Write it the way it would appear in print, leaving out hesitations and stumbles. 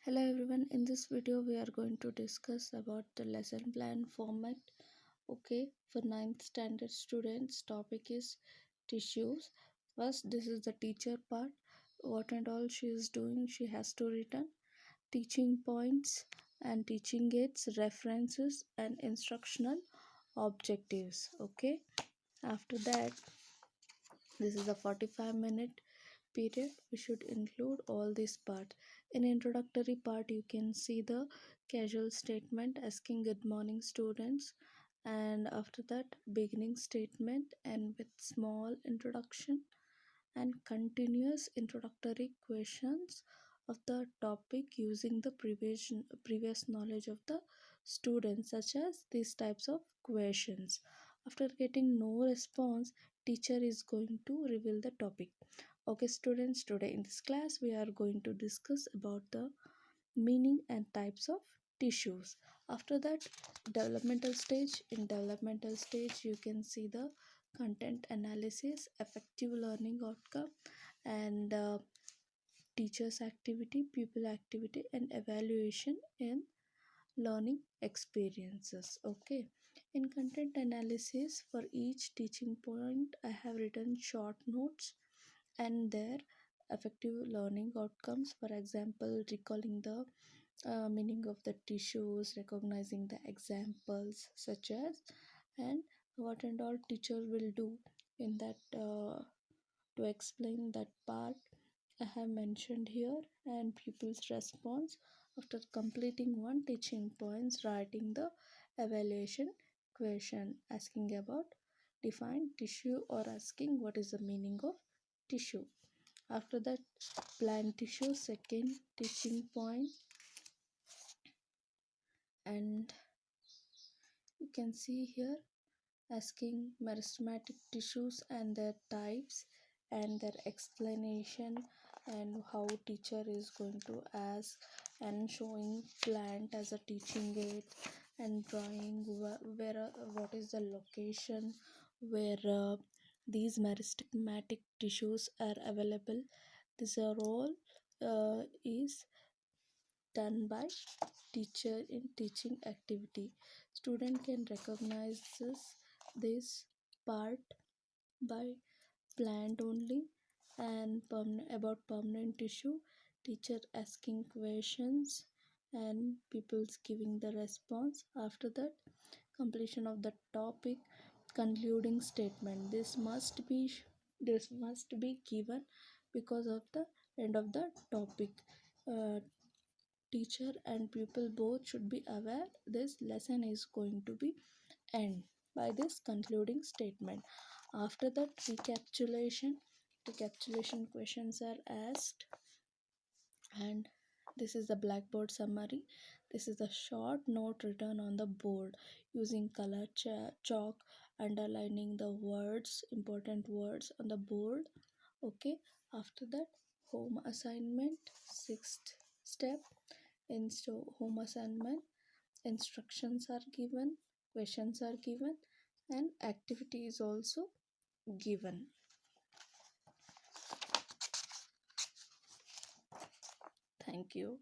Hello everyone, in this video we are going to discuss about the lesson plan format. Okay, for ninth standard students, topic is tissues. First, this is the teacher part. What and all she is doing, she has to return teaching points and teaching aids, references and instructional objectives. Okay, after that, this is a 45-minute period. We should include all these parts. In introductory part you can see the casual statement asking good morning students, and after that beginning statement and with small introduction and continuous introductory questions of the topic using the previous knowledge of the students, such as these types of questions. After getting no response, teacher is going to reveal the topic. Okay students, today in this class we are going to discuss about the meaning and types of tissues. After that, developmental stage. In developmental stage you can see the content analysis, effective learning outcome, and teachers activity, pupil activity and evaluation in learning experiences. Okay, in content analysis, for each teaching point I have written short notes and their effective learning outcomes. For example, recalling the meaning of the tissues, recognizing the examples such as, and what and all teacher will do in that to explain that part I have mentioned here, and pupils response after completing one teaching points, writing the evaluation question asking about define tissue or asking what is the meaning of tissue. After that, plant tissue, second teaching point, and you can see here asking meristematic tissues and their types and their explanation, and how teacher is going to ask, and showing plant as a teaching aid, and drawing what is the location where these meristematic tissues are available. These are all is done by teacher in teaching activity. Student can recognize this part by plant only. And about permanent tissue, teacher asking questions and people's giving the response. After that, completion of the topic, concluding statement. This must be given because of the end of the topic. uh, Teacher and pupil both should be aware this lesson is going to be end by this concluding statement. After that, recapitulation questions are asked, and this is the blackboard summary. This is a short note written on the board using color chalk, underlining the words, important words on the board. Okay, after that, home assignment, sixth step. In home assignment, instructions are given, questions are given, and activity is also given. Thank you.